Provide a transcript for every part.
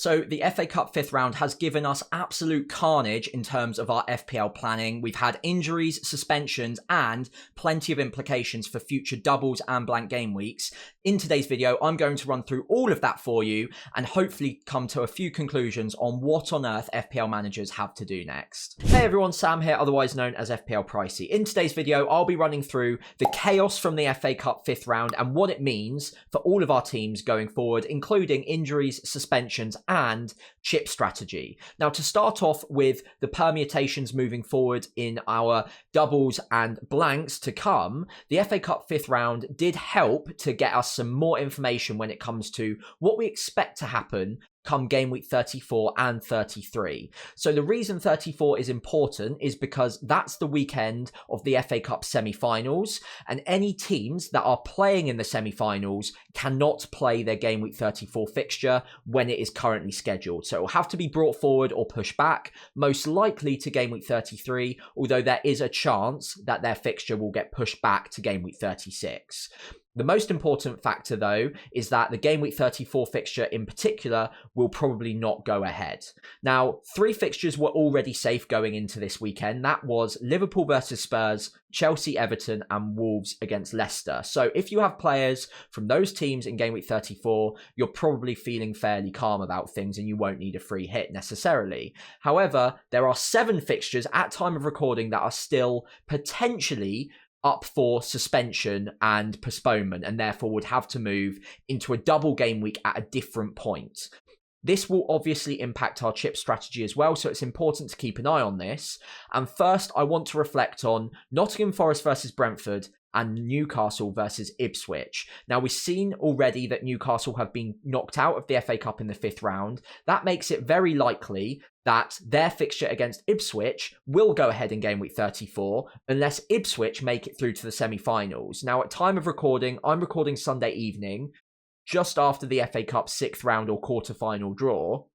So the FA Cup 5th round has given us absolute carnage in terms of our FPL planning. We've had injuries, suspensions, and plenty of implications for future doubles and blank game weeks. In today's video, I'm going to run through all of that for you and hopefully come to a few conclusions on what on earth FPL managers have to do next. Hey everyone, Sam here, otherwise known as FPL Pricey. In today's video, I'll be running through the chaos from the FA Cup 5th round and what it means for all of our teams going forward, including injuries, suspensions, and chip strategy. Now, to start off with the permutations moving forward in our doubles and blanks to come, the FA Cup 5th round did help to get us some more information when it comes to what we expect to happen come game week 34 and 33. So the reason 34 is important is because that's the weekend of the FA Cup semi-finals, and any teams that are playing in the semi-finals cannot play their game week 34 fixture when it is currently scheduled. So it will have to be brought forward or pushed back, most likely to game week 33, although there is a chance that their fixture will get pushed back to game week 36. The most important factor, though, is that the game week 34 fixture in particular will probably not go ahead. Now, 3 fixtures were already safe going into this weekend. That was Liverpool versus Spurs, Chelsea, Everton, and Wolves against Leicester. So if you have players from those teams in game week 34, you're probably feeling fairly calm about things and you won't need a free hit necessarily. However, there are 7 fixtures at time of recording that are still potentially up for suspension and postponement, and therefore would have to move into a double game week at a different point. This will obviously impact our chip strategy as well, so it's important to keep an eye on this. And first, I want to reflect on Nottingham Forest versus Brentford and Newcastle versus Ipswich. Now, we've seen already that Newcastle have been knocked out of the FA Cup in the 5th round. That makes it very likely that their fixture against Ipswich will go ahead in game week 34 unless Ipswich make it through to the semi-finals. Now, at time of recording, I'm recording Sunday evening, just after the FA Cup 6th round or quarter-final draw.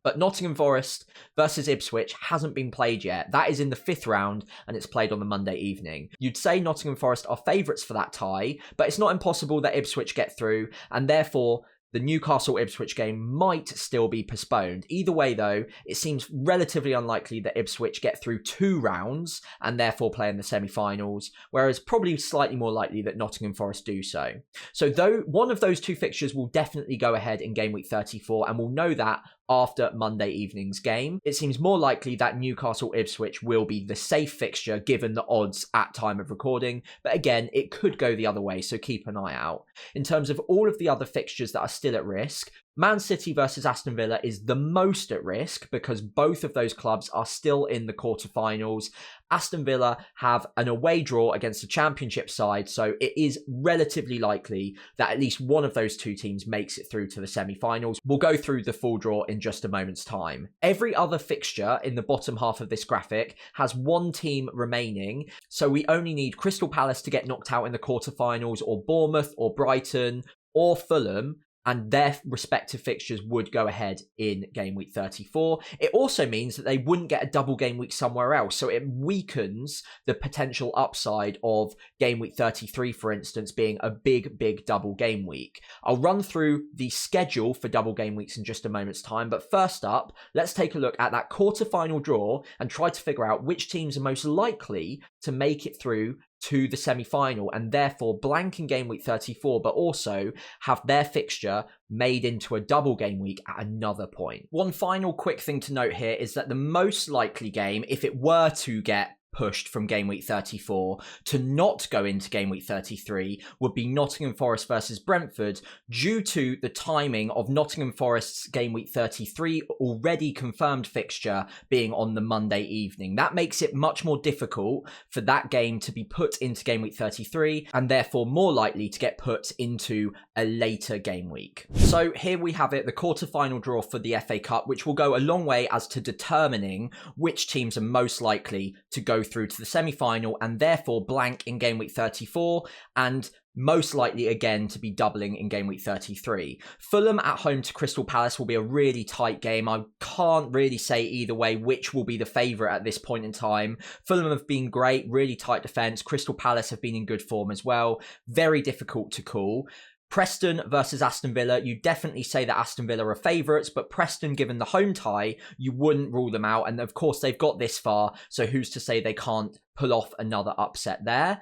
But Nottingham Forest versus Ipswich hasn't been played yet. That is in the 5th round and it's played on the Monday evening. You'd say Nottingham Forest are favourites for that tie, but it's not impossible that Ipswich get through, and therefore the Newcastle-Ipswich game might still be postponed. Either way, though, it seems relatively unlikely that Ipswich get through 2 rounds and therefore play in the semi-finals, whereas probably slightly more likely that Nottingham Forest do so. So though one of those 2 fixtures will definitely go ahead in game week 34, and we'll know that after Monday evening's game, it seems more likely that Newcastle-Ipswich will be the safe fixture given the odds at time of recording. But again, it could go the other way, so keep an eye out. In terms of all of the other fixtures that are still at risk, Man City versus Aston Villa is the most at risk because both of those clubs are still in the quarterfinals. Aston Villa have an away draw against a championship side, so it is relatively likely that at least one of those 2 teams makes it through to the semi-finals. We'll go through the full draw in just a moment's time. Every other fixture in the bottom half of this graphic has 1 team remaining, so we only need Crystal Palace to get knocked out in the quarterfinals, or Bournemouth, or Brighton, or Fulham, and their respective fixtures would go ahead in game week 34. It also means that they wouldn't get a double game week somewhere else, so it weakens the potential upside of game week 33, for instance, being a big double game week. I'll run through the schedule for double game weeks in just a moment's time, but first up, let's take a look at that quarter-final draw and try to figure out which teams are most likely to make it through to the semi-final and therefore blank in game week 34, but also have their fixture made into a double game week at another point. One final quick thing to note here is that the most likely game, if it were to get pushed from game week 34 to not go into game week 33, would be Nottingham Forest versus Brentford, due to the timing of Nottingham Forest's game week 33 already confirmed fixture being on the Monday evening. That makes it much more difficult for that game to be put into game week 33 and therefore more likely to get put into a later game week. So here we have it, the quarter-final draw for the FA Cup, which will go a long way as to determining which teams are most likely to go through to the semi-final and therefore blank in game week 34 and most likely again to be doubling in game week 33. Fulham at home to Crystal Palace will be a really tight game. I can't really say either way which will be the favourite at this point in time. Fulham have been great, really tight defence. Crystal Palace have been in good form as well. Very difficult to call. Preston versus Aston Villa, you definitely say that Aston Villa are favourites, but Preston, given the home tie, you wouldn't rule them out. And of course, they've got this far, so who's to say they can't pull off another upset there?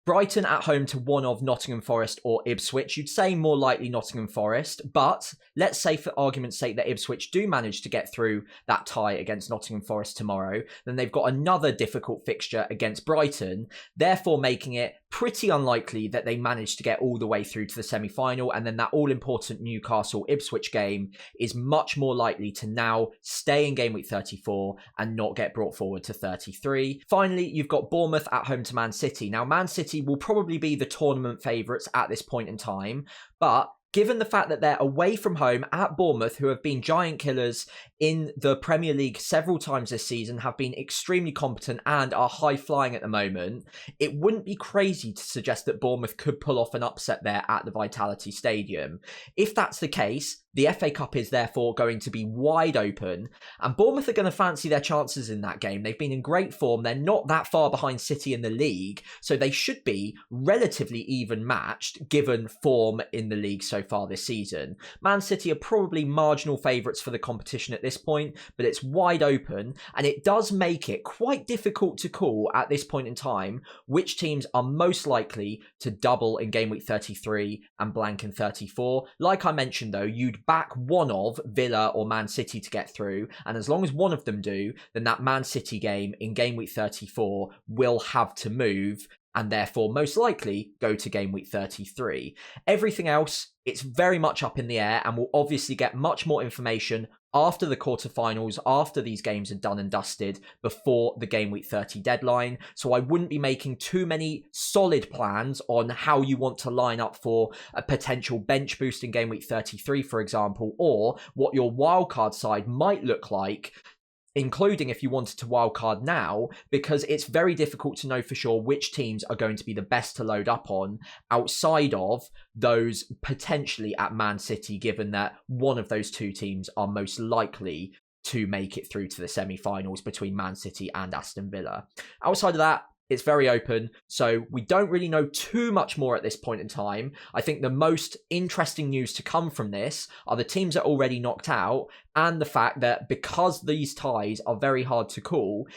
Brighton at home to one of Nottingham Forest or Ipswich. You'd say more likely Nottingham Forest, but let's say for argument's sake that Ipswich do manage to get through that tie against Nottingham Forest tomorrow, then they've got another difficult fixture against Brighton, therefore making it pretty unlikely that they manage to get all the way through to the semi-final, and then that all-important Newcastle-Ipswich game is much more likely to now stay in game week 34 and not get brought forward to 33. Finally, you've got Bournemouth at home to Man City. Now, Man City will probably be the tournament favourites at this point in time, but given the fact that they're away from home at Bournemouth, who have been giant killers in the Premier League several times this season, have been extremely competent and are high-flying at the moment, it wouldn't be crazy to suggest that Bournemouth could pull off an upset there at the Vitality Stadium. If that's the case, the FA Cup is therefore going to be wide open, and Bournemouth are going to fancy their chances in that game. They've been in great form. They're not that far behind City in the league, so they should be relatively even matched given form in the league so far this season. Man City are probably marginal favourites for the competition at this point, but it's wide open, and it does make it quite difficult to call at this point in time which teams are most likely to double in game week 33 and blank in 34. Like I mentioned though, you'd back one of Villa or Man City to get through, and as long as one of them do, then that Man City game in game week 34 will have to move and therefore most likely go to game week 33. Everything else, it's very much up in the air, and we'll obviously get much more information after the quarterfinals, after these games are done and dusted, before the game week 30 deadline. So I wouldn't be making too many solid plans on how you want to line up for a potential bench boost in game week 33, for example, or what your wildcard side might look like, including if you wanted to wildcard now, because it's very difficult to know for sure which teams are going to be the best to load up on outside of those potentially at Man City, given that one of those two teams are most likely to make it through to the semi-finals between Man City and Aston Villa. Outside of that, it's very open, so we don't really know too much more at this point in time. I think the most interesting news to come from this are the teams that are already knocked out, and the fact that because these ties are very hard to call,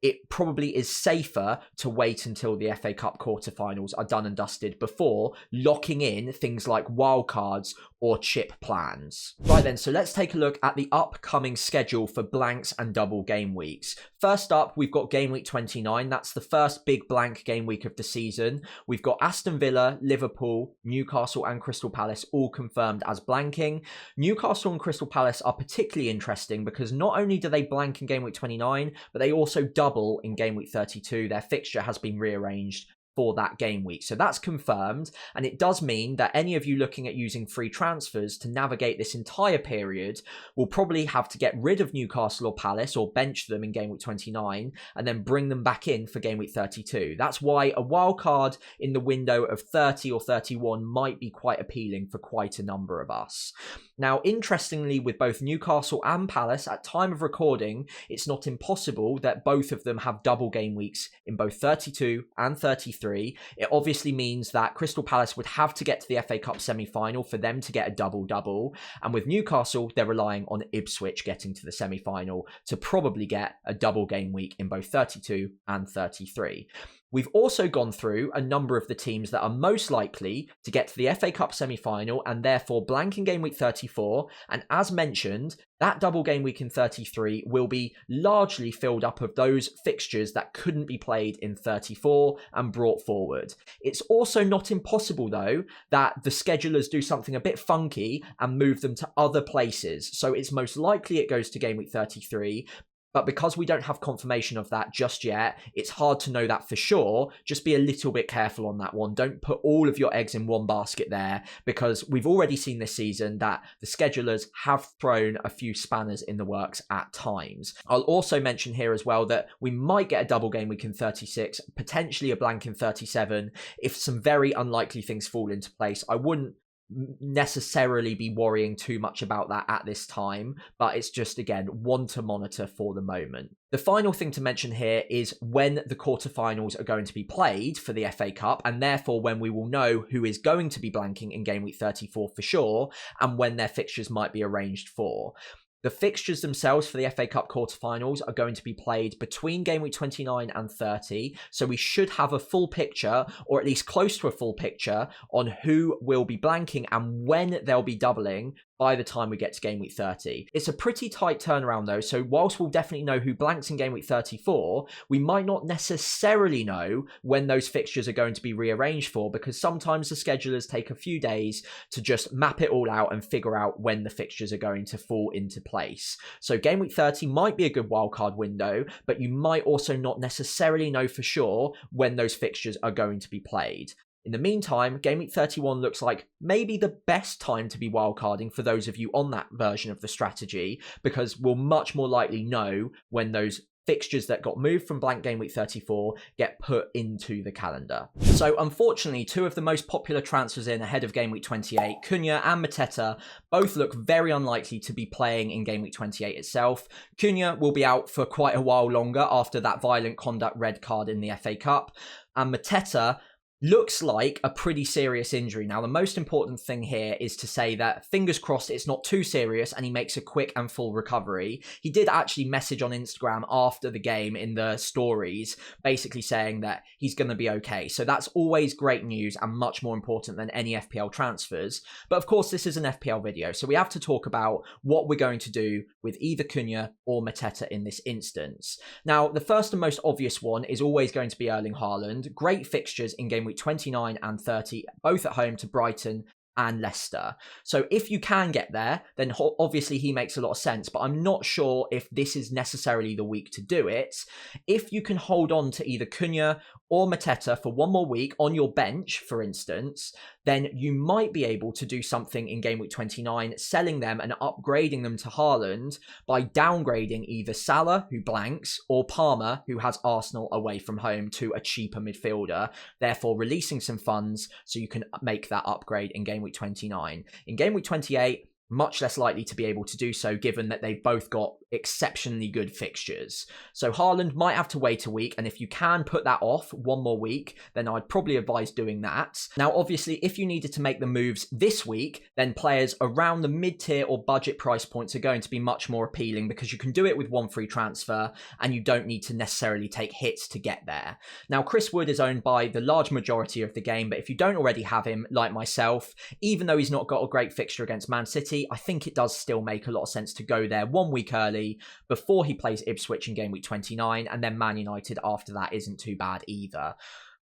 it probably is safer to wait until the FA Cup quarterfinals are done and dusted before locking in things like wildcards or chip plans. Right then, so let's take a look at the upcoming schedule for blanks and double game weeks. First up, we've got game week 29. That's the first big blank game week of the season. We've got Aston Villa, Liverpool, Newcastle and Crystal Palace all confirmed as blanking. Newcastle and Crystal Palace are particularly interesting because not only do they blank in game week 29, but they also double in game week 32. Their fixture has been rearranged for that game week. So that's confirmed, and it does mean that any of you looking at using free transfers to navigate this entire period will probably have to get rid of Newcastle or Palace or bench them in game week 29 and then bring them back in for game week 32. That's why a wild card in the window of 30 or 31 might be quite appealing for quite a number of us. Now, interestingly, with both Newcastle and Palace, at time of recording, it's not impossible that both of them have double game weeks in both 32 and 33. It obviously means that Crystal Palace would have to get to the FA Cup semi-final for them to get a double-double. And with Newcastle, they're relying on Ipswich getting to the semi-final to probably get a double game week in both 32 and 33. We've also gone through a number of the teams that are most likely to get to the FA Cup semi-final and therefore blank in game week 34. And as mentioned, that double game week in 33 will be largely filled up of those fixtures that couldn't be played in 34 and brought forward. It's also not impossible, though, that the schedulers do something a bit funky and move them to other places. So it's most likely it goes to game week 33. But because we don't have confirmation of that just yet, it's hard to know that for sure. Just be a little bit careful on that one. Don't put all of your eggs in one basket there, because we've already seen this season that the schedulers have thrown a few spanners in the works at times. I'll also mention here as well that we might get a double game week in 36, potentially a blank in 37, if some very unlikely things fall into place. I wouldn't necessarily be worrying too much about that at this time, but it's just, again, one to monitor for the moment. The final thing to mention here is when the quarterfinals are going to be played for the FA Cup, and therefore when we will know who is going to be blanking in game week 34 for sure, and when their fixtures might be arranged for. The fixtures themselves for the FA Cup quarterfinals are going to be played between game week 29 and 30, so we should have a full picture, or at least close to a full picture, on who will be blanking and when they'll be doubling by the time we get to game week 30. It's a pretty tight turnaround though, so whilst we'll definitely know who blanks in game week 34, we might not necessarily know when those fixtures are going to be rearranged for, because sometimes the schedulers take a few days to just map it all out and figure out when the fixtures are going to fall into place. So game week 30 might be a good wildcard window, but you might also not necessarily know for sure when those fixtures are going to be played. In the meantime, game week 31 looks like maybe the best time to be wildcarding for those of you on that version of the strategy, because we'll much more likely know when those fixtures that got moved from blank game week 34 get put into the calendar. So unfortunately, two of the most popular transfers in ahead of game week 28, Cunha and Mateta, both look very unlikely to be playing in game week 28 itself. Cunha will be out for quite a while longer after that violent conduct red card in the FA Cup, and Mateta looks like a pretty serious injury. Now, the most important thing here is to say that fingers crossed it's not too serious and he makes a quick and full recovery. He did actually message on Instagram after the game in the stories, basically saying that he's going to be okay. So that's always great news and much more important than any FPL transfers. But of course, this is an FPL video, so we have to talk about what we're going to do with either Cunha or Mateta in this instance. Now, the first and most obvious one is always going to be Erling Haaland. Great fixtures in game week 29 and 30, both at home to Brighton and Leicester. So if you can get there, then obviously he makes a lot of sense, but I'm not sure if this is necessarily the week to do it. If you can hold on to either Cunha or Mateta for one more week on your bench, for instance, then you might be able to do something in game week 29, selling them and upgrading them to Haaland by downgrading either Salah, who blanks, or Palmer, who has Arsenal away from home, to a cheaper midfielder, therefore releasing some funds so you can make that upgrade in game week 29. In game week 28, much less likely to be able to do so, given that they've both got exceptionally good fixtures. So Haaland might have to wait a week, and if you can put that off one more week, then I'd probably advise doing that. Now, obviously, if you needed to make the moves this week, then players around the mid-tier or budget price points are going to be much more appealing, because you can do it with one free transfer, and you don't need to necessarily take hits to get there. Now, Chris Wood is owned by the large majority of the game, but if you don't already have him, like myself, even though he's not got a great fixture against Man City, I think it does still make a lot of sense to go there 1 week early before he plays Ipswich in game week 29, and then Man United after that isn't too bad either.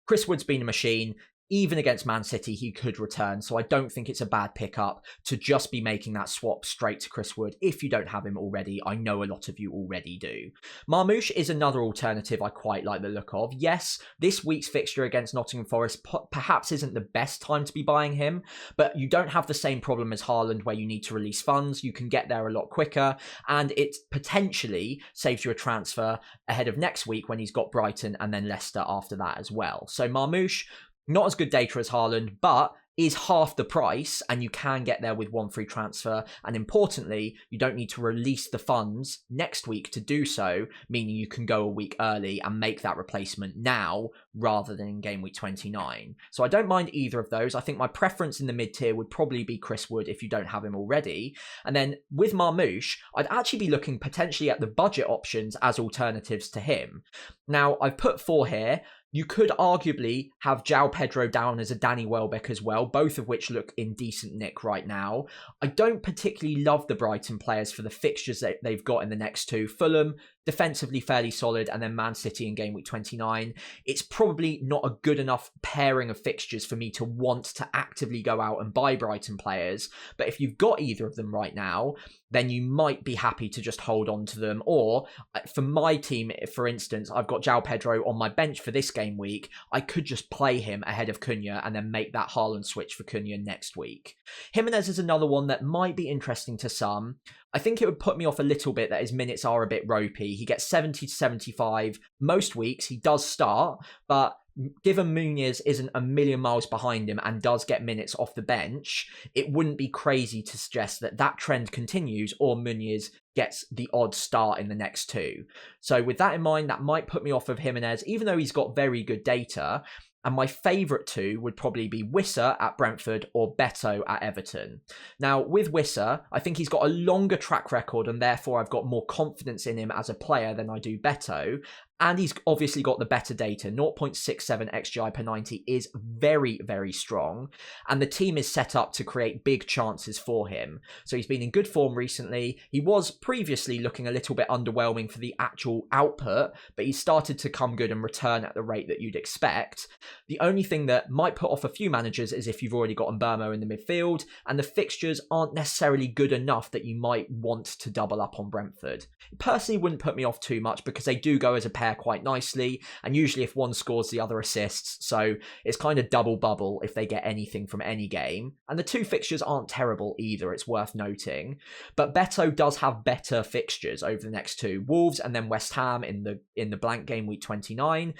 Chris Wood's been a machine. Even against Man City, he could return, so I don't think it's a bad pickup to just be making that swap straight to Chris Wood if you don't have him already. I know a lot of you already do. Marmoush is another alternative I quite like the look of. Yes, this week's fixture against Nottingham Forest perhaps isn't the best time to be buying him, but you don't have the same problem as Haaland where you need to release funds. You can get there a lot quicker, and it potentially saves you a transfer ahead of next week when he's got Brighton and then Leicester after that as well. So Marmoush, not as good data as Haaland, but is half the price, and you can get there with one free transfer. And importantly, you don't need to release the funds next week to do so, meaning you can go a week early and make that replacement now rather than in game week 29. So I don't mind either of those. I think my preference in the mid-tier would probably be Chris Wood if you don't have him already. And then with Marmoush, I'd actually be looking potentially at the budget options as alternatives to him. Now, I've put 4 here. You could arguably have João Pedro down as a Danny Welbeck as well, both of which look in decent nick right now. I don't particularly love the Brighton players for the fixtures that they've got in the next two. Fulham, defensively fairly solid, and then Man City in game week 29. It's probably not a good enough pairing of fixtures for me to want to actively go out and buy Brighton players. But if you've got either of them right now, then you might be happy to just hold on to them. Or for my team, for instance, I've got João Pedro on my bench for this game week. I could just play him ahead of Cunha and then make that Haaland switch for Cunha next week. Jimenez is another one that might be interesting to some. I think it would put me off a little bit that his minutes are a bit ropey. He gets 70 to 75 most weeks. He does start, but given Muniz isn't a million miles behind him and does get minutes off the bench, it wouldn't be crazy to suggest that that trend continues or Muniz gets the odd start in the next two. So with that in mind, that might put me off of Jimenez, even though he's got very good data. And my favourite two would probably be Wissa at Brentford or Beto at Everton. Now, with Wissa, I think he's got a longer track record and therefore I've got more confidence in him as a player than I do Beto. And he's obviously got the better data. 0.67 XGI per 90 is very, very strong. And the team is set up to create big chances for him. So he's been in good form recently. He was previously looking a little bit underwhelming for the actual output, but he started to come good and return at the rate that you'd expect. The only thing that might put off a few managers is if you've already got Mbeumo in the midfield, and the fixtures aren't necessarily good enough that you might want to double up on Brentford. It personally wouldn't put me off too much because they do go as a pair quite nicely, and usually if one scores, the other assists, so it's kind of double bubble if they get anything from any game. And the two fixtures aren't terrible either, it's worth noting. But Beto does have better fixtures over the next two: Wolves and then West Ham in the blank game week 29.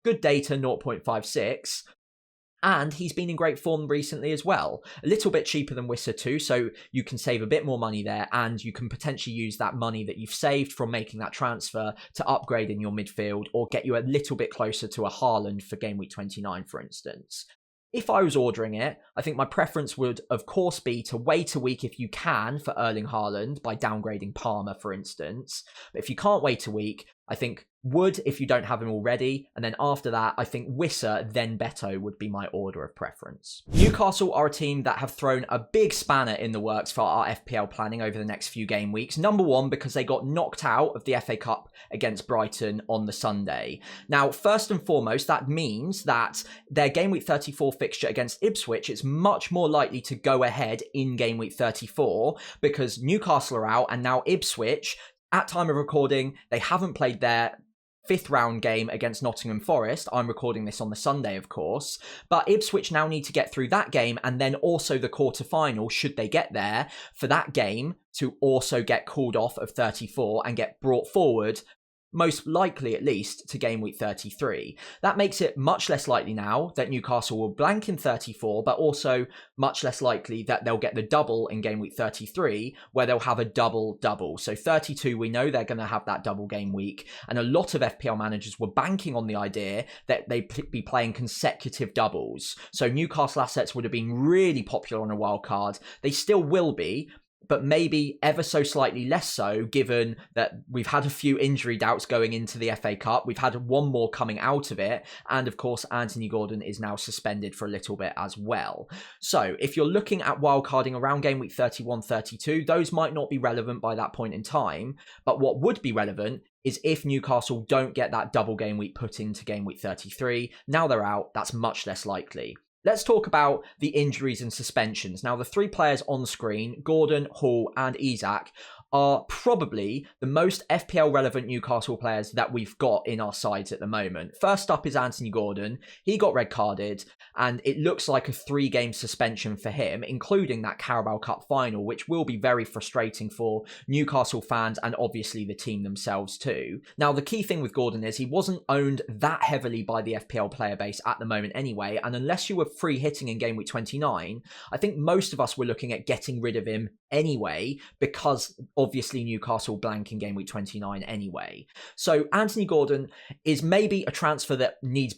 Good data, 0.56. And he's been in great form recently as well. A little bit cheaper than Wissa too, so you can save a bit more money there, and you can potentially use that money that you've saved from making that transfer to upgrade in your midfield or get you a little bit closer to a Haaland for game week 29, for instance. If I was ordering it, I think my preference would, of course, be to wait a week if you can for Erling Haaland by downgrading Palmer, for instance. But if you can't wait a week, I think Wood if you don't have him already, and then after that, I think Wissa, then Beto would be my order of preference. Newcastle are a team that have thrown a big spanner in the works for our FPL planning over the next few game weeks. Number one, because they got knocked out of the FA Cup against Brighton on the Sunday. Now, first and foremost, that means that their game week 34 fixture against Ipswich is much more likely to go ahead in game week 34 because Newcastle are out, and now Ipswich, at time of recording, they haven't played their fifth round game against Nottingham Forest. I'm recording this on the Sunday, of course, but Ipswich now need to get through that game and then also the quarterfinal, should they get there, for that game to also get called off of 34 and get brought forward, most likely at least, to game week 33. That makes it much less likely now that Newcastle will blank in 34, but also much less likely that they'll get the double in game week 33, where they'll have a double-double. So 32, we know they're going to have that double game week, and a lot of FPL managers were banking on the idea that they'd be playing consecutive doubles. So Newcastle assets would have been really popular on a wild card. They still will be, but maybe ever so slightly less so, given that we've had a few injury doubts going into the FA Cup. We've had one more coming out of it. And of course, Anthony Gordon is now suspended for a little bit as well. So if you're looking at wildcarding around game week 31, 32, those might not be relevant by that point in time. But what would be relevant is if Newcastle don't get that double game week put into game week 33. Now they're out, that's much less likely. Let's talk about the injuries and suspensions. Now, the three players on screen, Gordon, Hall and Isak, are probably the most FPL relevant Newcastle players that we've got in our sides at the moment. First up is Anthony Gordon. He got red carded and it looks like a 3-game suspension for him, including that Carabao Cup final, which will be very frustrating for Newcastle fans and obviously the team themselves too. Now, the key thing with Gordon is he wasn't owned that heavily by the FPL player base at the moment anyway, and unless you were free hitting in game week 29, I think most of us were looking at getting rid of him anyway, because obviously Newcastle blank in game week 29 anyway. So Anthony Gordon is maybe a transfer that needs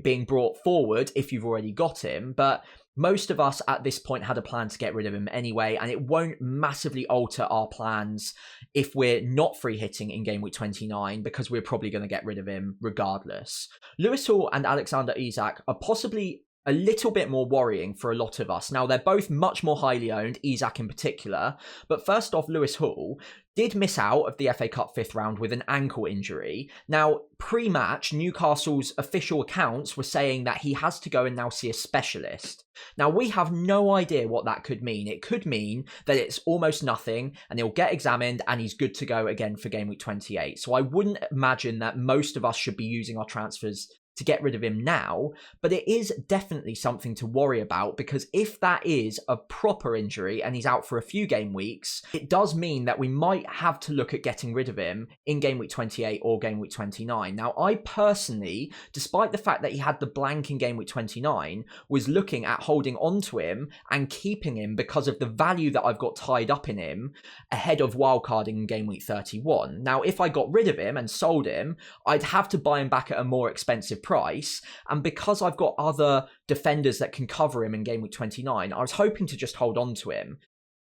being brought forward if you've already got him, but most of us at this point had a plan to get rid of him anyway, and it won't massively alter our plans if we're not free hitting in game week 29, because we're probably going to get rid of him regardless. Lewis Hall and Alexander Isak are possibly a little bit more worrying for a lot of us. Now, they're both much more highly owned, Isak in particular, but first off, Lewis Hall did miss out of the FA Cup 5th round with an ankle injury. Now, pre-match, Newcastle's official accounts were saying that he has to go and now see a specialist. Now, we have no idea what that could mean. It could mean that it's almost nothing and he'll get examined and he's good to go again for game week 28. So I wouldn't imagine that most of us should be using our transfers to get rid of him now, but it is definitely something to worry about, because if that is a proper injury and he's out for a few game weeks, it does mean that we might have to look at getting rid of him in game week 28 or game week 29. Now, I personally, despite the fact that he had the blank in game week 29, was looking at holding on to him and keeping him because of the value that I've got tied up in him ahead of wildcarding in game week 31. Now, if I got rid of him and sold him, I'd have to buy him back at a more expensive price, and because I've got other defenders that can cover him in game week 29, I was hoping to just hold on to him.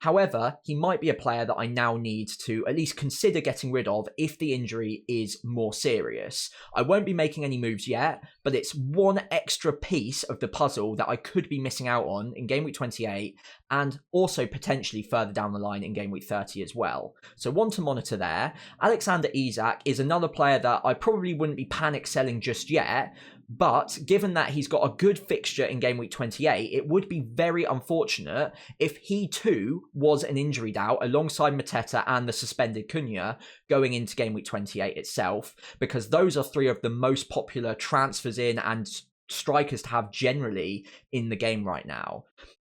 However, he might be a player that I now need to at least consider getting rid of if the injury is more serious. I won't be making any moves yet, but it's one extra piece of the puzzle that I could be missing out on in game week 28 and also potentially further down the line in game week 30 as well. So one to monitor there. Alexander Isak is another player that I probably wouldn't be panic selling just yet, but given that he's got a good fixture in game week 28, it would be very unfortunate if he too was an injury doubt alongside Mateta and the suspended Cunha going into game week 28 itself, because those are three of the most popular transfers in and strikers to have generally in the game right now.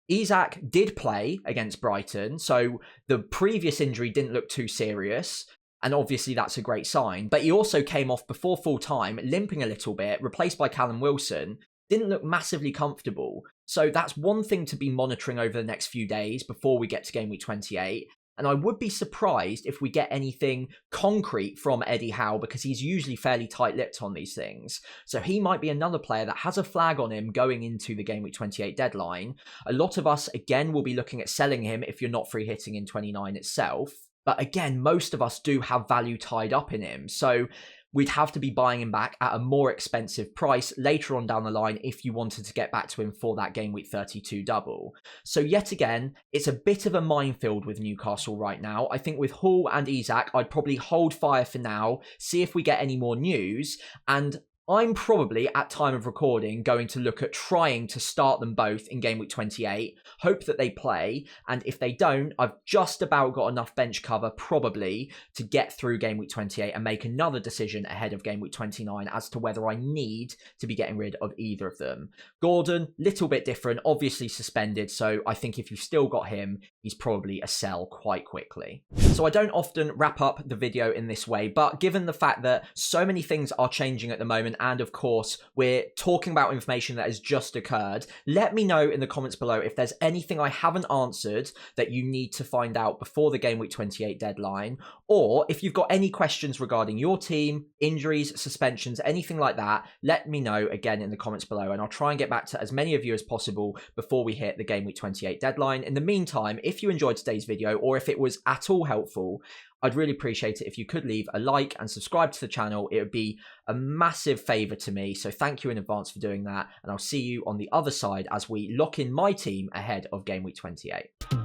Isak did play against Brighton, so the previous injury didn't look too serious. And obviously that's a great sign. But he also came off before full time, limping a little bit, replaced by Callum Wilson. Didn't look massively comfortable. So that's one thing to be monitoring over the next few days before we get to game week 28. And I would be surprised if we get anything concrete from Eddie Howe, because he's usually fairly tight-lipped on these things. So he might be another player that has a flag on him going into the game week 28 deadline. A lot of us, again, will be looking at selling him if you're not free hitting in 29 itself. But again, most of us do have value tied up in him. So we'd have to be buying him back at a more expensive price later on down the line if you wanted to get back to him for that game week 32 double. So yet again, it's a bit of a minefield with Newcastle right now. I think with Hall and Isak, I'd probably hold fire for now, see if we get any more news, and I'm probably, at time of recording, going to look at trying to start them both in game week 28, hope that they play, and if they don't, I've just about got enough bench cover, probably, to get through game week 28 and make another decision ahead of game week 29 as to whether I need to be getting rid of either of them. Gordon, little bit different, obviously suspended, so I think if you've still got him, he's probably a sell quite quickly. So I don't often wrap up the video in this way, but given the fact that so many things are changing at the moment, and of course, we're talking about information that has just occurred, let me know in the comments below if there's anything I haven't answered that you need to find out before the game week 28 deadline, or if you've got any questions regarding your team, injuries, suspensions, anything like that, let me know again in the comments below, and I'll try and get back to as many of you as possible before we hit the game week 28 deadline. In the meantime, if you enjoyed today's video, or if it was at all helpful, I'd really appreciate it if you could leave a like and subscribe to the channel. It would be a massive favour to me, so thank you in advance for doing that, and I'll see you on the other side as we lock in my team ahead of game week 28.